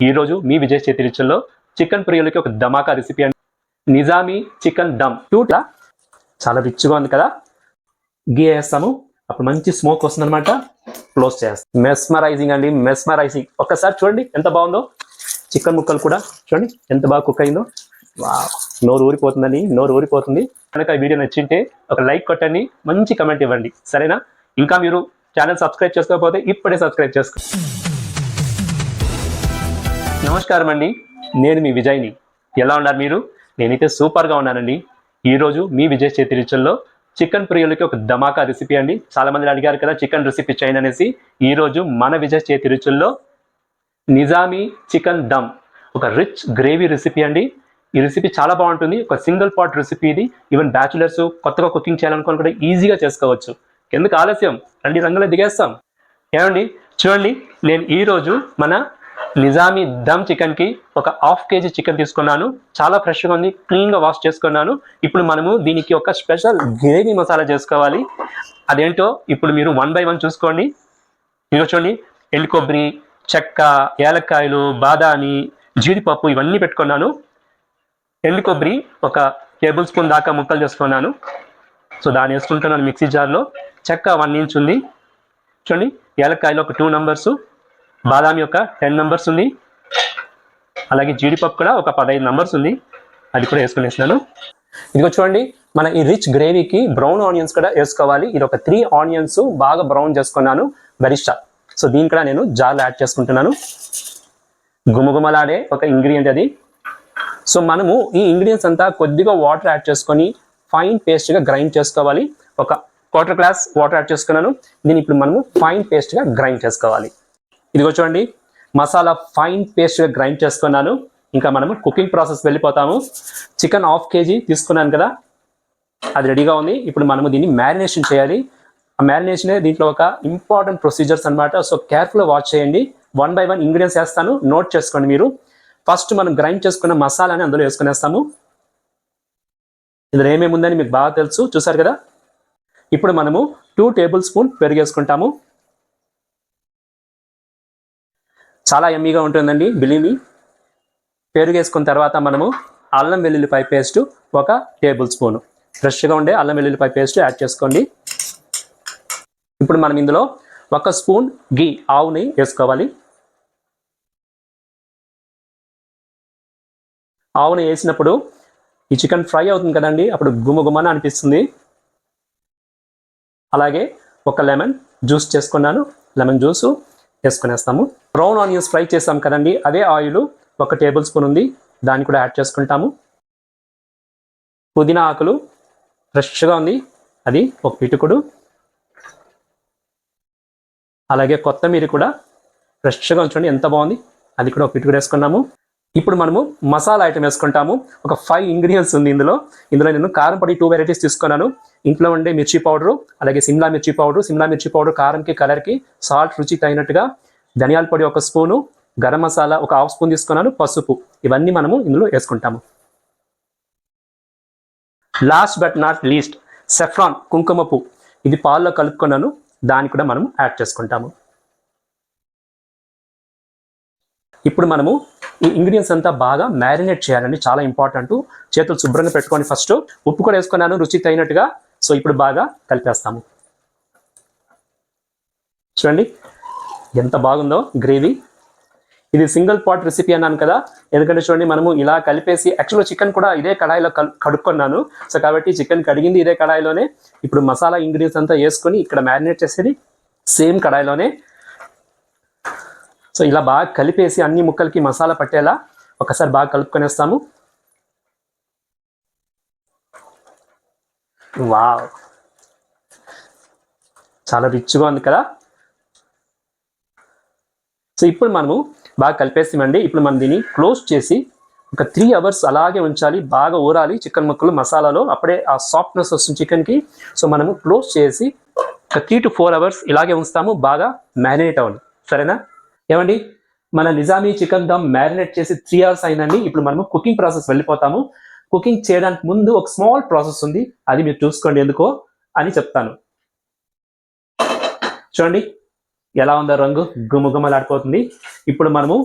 ఈ రోజు మీ విజయ్ చేతి రుచుల్లో చికెన్ ప్రియులకి ఒక ధమాకా రెసిపీ అండి. నిజామీ చికెన్ దమ్ టూట్లా చాలా రిచ్గా ఉంది కదా. గీ వేస్తాము, అప్పుడు మంచి స్మోక్ వస్తుంది అనమాట. క్లోజ్ చేస్తాం. మెస్మరైజింగ్ అండి, మెస్మరైజింగ్. ఒక్కసారి చూడండి ఎంత బాగుందో. చికెన్ ముక్కలు కూడా చూడండి ఎంత బాగా కుక్ అయిందో. నోరు ఊరిపోతుందని, నోరు ఊరిపోతుంది. కనుక ఈ వీడియో నచ్చింటే ఒక లైక్ కొట్టండి, మంచి కమెంట్ ఇవ్వండి, సరేనా? ఇంకా మీరు ఛానల్ సబ్స్క్రైబ్ చేసుకోకపోతే ఇప్పుడే సబ్స్క్రైబ్ చేసుకో. నమస్కారం అండి, నేను మీ విజయ్ని. ఎలా ఉన్నారు మీరు? నేనైతే సూపర్గా ఉన్నానండి. ఈరోజు మీ విజయ్ చేతి రుచుల్లో చికెన్ ప్రియులకి ఒక ధమాకా రెసిపీ అండి. చాలామంది అడిగారు కదా చికెన్ రెసిపీ చేయండి అనేసి. ఈరోజు మన విజయ్ చేతి రుచుల్లో నిజామీ చికెన్ దమ్, ఒక రిచ్ గ్రేవీ రెసిపీ అండి. ఈ రెసిపీ చాలా బాగుంటుంది. ఒక సింగిల్ పాట్ రెసిపీ ఇది. ఈవెన్ బ్యాచులర్స్ కొత్తగా కుకింగ్ చేయాలనుకోని కూడా ఈజీగా చేసుకోవచ్చు. ఎందుకు ఆలస్యం, రండి రంగులో దిగేస్తాం. ఏమండి చూడండి, నేను ఈరోజు మన నిజామీ దమ్ చికెన్కి ఒక హాఫ్ కేజీ చికెన్ తీసుకున్నాను. చాలా ఫ్రెష్గా ఉంది, క్లీన్గా వాష్ చేసుకున్నాను. ఇప్పుడు మనము దీనికి ఒక స్పెషల్ గ్రేవీ మసాలా చేసుకోవాలి. అదేంటో ఇప్పుడు మీరు 1 by 1 చూసుకోండి. మీరు చూడండి, ఎండు కొబ్బరి, చెక్క, ఏలక్కాయలు, బాదామి, జీడిపప్పు ఇవన్నీ పెట్టుకున్నాను. ఎండు కొబ్బరి ఒక టేబుల్ స్పూన్ దాకా ముక్కలు చేసుకున్నాను. సో దాన్ని వేసుకుంటున్నాను మిక్సీ జార్లో. చెక్క 1 ఇంచ్ ఉంది చూడండి, ఏలక్కాయలు ఒక 2 numbers, బాదామి ఒక 10 numbers ఉంది, అలాగే జీడిపప్పు కూడా ఒక 15 numbers ఉంది, అది కూడా వేసుకునేసినాను. ఇదిగో చూడండి, మన ఈ రిచ్ గ్రేవీకి బ్రౌన్ ఆనియన్స్ కూడా వేసుకోవాలి. ఇది ఒక 3 onions బాగా బ్రౌన్ చేసుకున్నాను, బరిష్టా. సో దీన్ని కూడా నేను జార్లో యాడ్ చేసుకుంటున్నాను. గుమగుమలాడే ఒక ఇంగ్రీడియంట్ అది. సో మనము ఈ ఇంగ్రీడియంట్స్ అంతా కొద్దిగా వాటర్ యాడ్ చేసుకొని ఫైన్ పేస్ట్గా గ్రైండ్ చేసుకోవాలి. ఒక 1/4 glass వాటర్ యాడ్ చేసుకున్నాను. దీన్ని ఇప్పుడు మనము ఫైన్ పేస్ట్గా గ్రైండ్ చేసుకోవాలి. ఇదిగో చూడండి, మసాలా ఫైన్ పేస్ట్గా గ్రైండ్ చేసుకున్నాను. ఇంకా మనము కుకింగ్ ప్రాసెస్ వెళ్ళిపోతాము. చికెన్ హాఫ్ కేజీ తీసుకున్నాను కదా, అది రెడీగా ఉంది. ఇప్పుడు మనము దీన్ని మ్యారినేషన్ చేయాలి. ఆ మ్యారినేషనే దీంట్లో ఒక ఇంపార్టెంట్ ప్రొసీజర్స్ అనమాట. సో కేర్ఫుల్గా వాచ్ చేయండి. 1 by 1 ఇంగ్రీడియంట్స్ వేస్తాను, నోట్ చేసుకోండి మీరు. ఫస్ట్ మనం గ్రైండ్ చేసుకున్న మసాలాని అందులో వేసుకునేస్తాము. ఇందులో ఏమేమి ఉందని మీకు బాగా తెలుసు, చూసారు కదా. ఇప్పుడు మనము 2 tablespoon పెరుగు వేసుకుంటాము. చాలా యమ్మీగా ఉంటుందండి, బిలీవ్. పెరుగు వేసుకున్న తర్వాత మనము అల్లం వెల్లుల్లిపాయ పేస్ట్ ఒక 1 tablespoon, ఫ్రెష్గా ఉండే అల్లం వెల్లుల్లిపాయ పేస్ట్ యాడ్ చేసుకోండి. ఇప్పుడు మనం ఇందులో 1 spoon గీ, ఆవు నెయ్యి వేసుకోవాలి. ఆవు నెయ్యి వేసినప్పుడు ఈ చికెన్ ఫ్రై అవుతుంది కదండి, అప్పుడు గుమగుమన అనిపిస్తుంది. అలాగే ఒక లెమన్ జ్యూస్ చేసుకున్నాను, లెమన్ జ్యూస్ వేసుకునేస్తాము. బ్రౌన్ ఆనియన్స్ ఫ్రై చేస్తాం కదండి, అదే ఆయిల్ 1 tablespoon ఉంది, దాన్ని కూడా యాడ్ చేసుకుంటాము. పుదీనా ఆకులు ఫ్రెష్గా ఉంది, అది 1 పిటుకుడు. అలాగే కొత్తిమీర కూడా ఫ్రెష్గా ఉంచండి, ఎంత బాగుంది, అది కూడా 1 పిటుకుడు వేసుకున్నాము. ఇప్పుడు మనము మసాలా ఐటమ్ వేసుకుంటాము. ఒక 5 ingredients ఉంది ఇందులో. నేను కారం పొడి 2 varieties తీసుకున్నాను. ఇంట్లో ఉండే మిర్చి పౌడరు, అలాగే సిమ్లా మిర్చి పౌడర్ కారంకి, కలర్కి, సాల్ట్ రుచికి తగినట్టుగా, ధనియాల పొడి 1 spoon, గరం మసాలా ఒక 1/2 spoon తీసుకున్నాను, పసుపు, ఇవన్నీ మనము ఇందులో వేసుకుంటాము. Last but not least, saffron కుంకుమ పువ్వు, ఇది పాల్లో కలుపుకున్నాను, దాన్ని కూడా మనం యాడ్ చేసుకుంటాము. ఇప్పుడు మనము ఈ ఇంగ్రీడియంట్స్ అంతా బాగా మ్యారినేట్ చేయాలండి, చాలా ఇంపార్టెంట్. చేతులు శుభ్రంగా పెట్టుకొని ఫస్ట్ ఉప్పు కూడా వేసుకున్నాను రుచికి తగినట్టుగా. సో ఇప్పుడు బాగా కలిపేస్తాము. చూడండి ఎంత బాగుందో గ్రేవీ. ఇది సింగిల్ పాట్ రెసిపీ అన్నాను కదా, ఎందుకంటే చూడండి మనము ఇలా కలిపేసి, యాక్చువల్గా చికెన్ కూడా ఇదే కడాయిలో కడుక్కున్నాను. సో కాబట్టి చికెన్ కడిగింది ఇదే కడాయిలోనే. ఇప్పుడు మసాలా ఇంగ్రీడియంట్స్ అంతా వేసుకొని ఇక్కడ మ్యారినేట్ చేసేది సేమ్ కడాయిలోనే. సో ఇలా బాగా కలిపేసి అన్ని ముక్కలకి మసాలా పట్టేలా ఒకసారి బాగా కలుపుకొనేస్తాము. వావ్, చాలా రిచ్గా ఉంది కదా. సో ఇప్పుడు మనము బాగా కలిపేస్తామండి. ఇప్పుడు మనం దీన్ని క్లోజ్ చేసి ఒక 3 hours అలాగే ఉంచాలి, బాగా ఊరాలి చికెన్ ముక్కలు మసాలాలో, అప్పుడే ఆ సాఫ్ట్నెస్ వస్తుంది చికెన్కి. సో మనము క్లోజ్ చేసి ఒక 3 to 4 hours ఇలాగే ఉంచుతాము, బాగా మ్యారినేట్ అవ్వాలి, సరేనా? ఏమండి, మన నిజామీ చికెన్ దమ్ మ్యారినేట్ చేసి 3 hours అయిందండి. ఇప్పుడు మనము కుకింగ్ ప్రాసెస్ వెళ్ళిపోతాము. కుకింగ్ చేయడానికి ముందు ఒక స్మాల్ ప్రాసెస్ ఉంది, అది మీరు చూసుకోండి, ఎందుకో అని చెప్తాను. చూడండి ఎలా ఉందో, రంగు గుమగుమలాడిపోతుంది. ఇప్పుడు మనము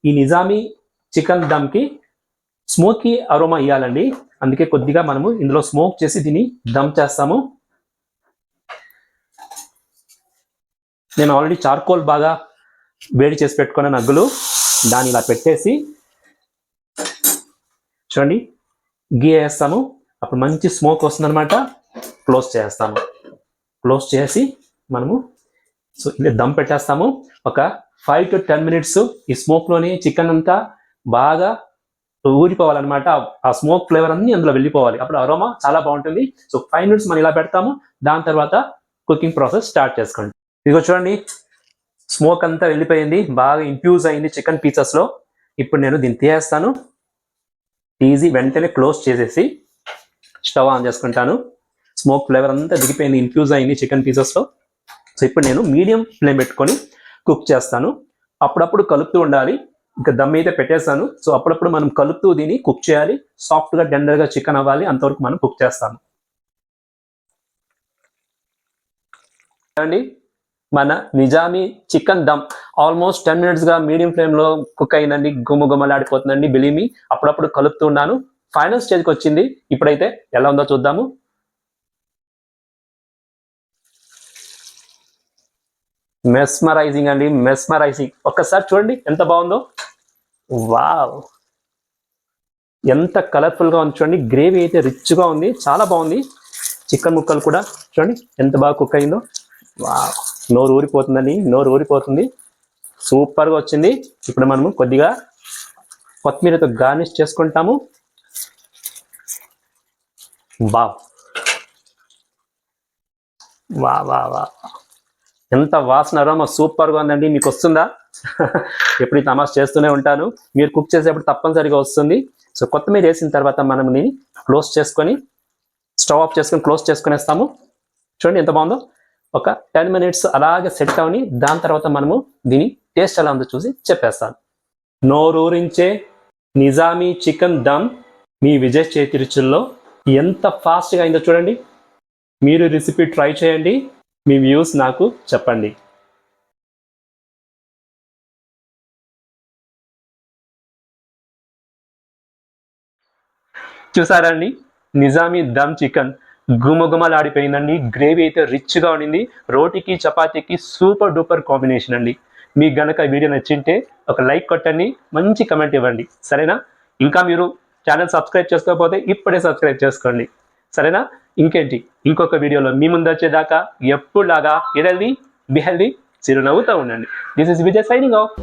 ఈ నిజామీ చికెన్ దమ్కి స్మోకీ అరోమా ఇవ్వాలండి. అందుకే కొద్దిగా మనము ఇందులో స్మోక్ చేసి దీన్ని దమ్ చేస్తాము. నేను ఆల్రెడీ చార్కోల్ బాగా వేడి చేసి పెట్టుకున్న అగ్గులు దాన్ని ఇలా పెట్టేసి చూడండి గీ వేస్తాము. అప్పుడు మంచి స్మోక్ వస్తుందన్నమాట. క్లోజ్ చేస్తాము. క్లోజ్ చేసి మనము ఇలా దమ్ పెట్టేస్తాము. ఒక 5 to 10 minutes ఈ స్మోక్లోని చికెన్ అంతా బాగా ఊరిపోవాలన్నమాట. ఆ స్మోక్ ఫ్లేవర్ అన్ని అందులో వెళ్ళిపోవాలి. అప్పుడు అరోమా చాలా బాగుంటుంది. సో 5 minutes మనం ఇలా పెడతాము. దాని తర్వాత కుకింగ్ ప్రాసెస్ స్టార్ట్ చేసుకోండి. ఇదిగో చూడండి స్మోక్ అంతా వెళ్ళిపోయింది, బాగా ఇన్ఫ్యూజ్ అయింది చికెన్ పీసెస్లో. ఇప్పుడు నేను దీన్ని తీసేస్తాను. తీసి వెంటనే క్లోజ్ చేసేసి స్టవ్ ఆన్ చేసుకుంటాను. స్మోక్ ఫ్లేవర్ అంతా దిగిపోయింది, ఇన్ఫ్యూజ్ అయింది చికెన్ పీసెస్లో. సో ఇప్పుడు నేను మీడియం ఫ్లేమ్ పెట్టుకొని కుక్ చేస్తాను. అప్పుడప్పుడు కలుపుతూ ఉండాలి. ఇంకా దమ్ అయితే పెట్టేస్తాను. సో అప్పుడప్పుడు మనం కలుపుతూ దీన్ని కుక్ చేయాలి. సాఫ్ట్గా టెండర్గా చికెన్ అవ్వాలి, అంతవరకు మనం కుక్ చేస్తాము. అండి మన నిజామీ చికెన్ దమ్ ఆల్మోస్ట్ 10 minutesగా మీడియం ఫ్లేమ్లో కుక్ అయిందండి. గుమ్మలాడిపోతుందండి. బిలీమి అప్పుడప్పుడు కలుపుతూ ఉన్నాను. ఫైనల్ స్టేజ్కి వచ్చింది. ఇప్పుడైతే ఎలా ఉందో చూద్దాము. మెస్మరైజింగ్ అండి, మెస్మరైజింగ్. ఒక్కసారి చూడండి ఎంత బాగుందో. వావ్, ఎంత కలర్ఫుల్గా ఉంది చూడండి. గ్రేవీ అయితే రిచ్గా ఉంది, చాలా బాగుంది. చికెన్ ముక్కలు కూడా చూడండి ఎంత బాగా కుక్ అయిందో. వావ్, నోరు ఊరిపోతుందండి, నోరు ఊరిపోతుంది. సూపర్గా వచ్చింది. ఇప్పుడు మనము కొద్దిగా కొత్తిమీరతో గార్నిష్ చేసుకుంటాము. వావ్ వా వా వా ఎంత వాసన అరోమా సూపర్గా ఉందండి. మీకు వస్తుందా? ఎప్పుడు తమాషా చేస్తూనే ఉంటాను. మీరు కుక్ చేసేప్పుడు తప్పనిసరిగా వస్తుంది. సో కొత్తిమీర వేసిన తర్వాత మనం దీన్ని క్లోజ్ చేసుకొని స్టవ్ ఆఫ్ చేసుకొని క్లోజ్ చేసుకునేస్తాము. చూడండి ఎంత బాగుందో. ఒక 10 minutes అలాగే సెట్ అవని దాని తర్వాత మనము దీని టేస్ట్ ఎలా ఉందో చూసి చెప్పేస్తాను. నోరూరించే నిజామీ చికెన్ దమ్ మీ విజయ్ చేతి రుచుల్లో ఎంత ఫాస్ట్గా అయిందో చూడండి. మీరు రెసిపీ ట్రై చేయండి, మీ వ్యూస్ నాకు చెప్పండి. చూసారండి నిజామీ దమ్ చికెన్ గుమగుమలాడిపోయిందండి. గ్రేవీ అయితే రిచ్గా ఉండింది. రోటీకి చపాతీకి సూపర్ డూపర్ కాంబినేషన్ అండి. మీకు గనక వీడియో నచ్చింటే ఒక లైక్ కొట్టండి, మంచి కమెంట్ ఇవ్వండి, సరేనా? ఇంకా మీరు ఛానల్ సబ్స్క్రైబ్ చేసుకోకపోతే ఇప్పుడే సబ్స్క్రైబ్ చేసుకోండి, సరేనా? ఇంకేంటి, ఇంకొక వీడియోలో మీ ముందు వచ్చేదాకా ఎప్పుడులాగా ఎడల్ది బిహెల్ది చిరునవ్వుతూ ఉండండి. This is Vijay signing off.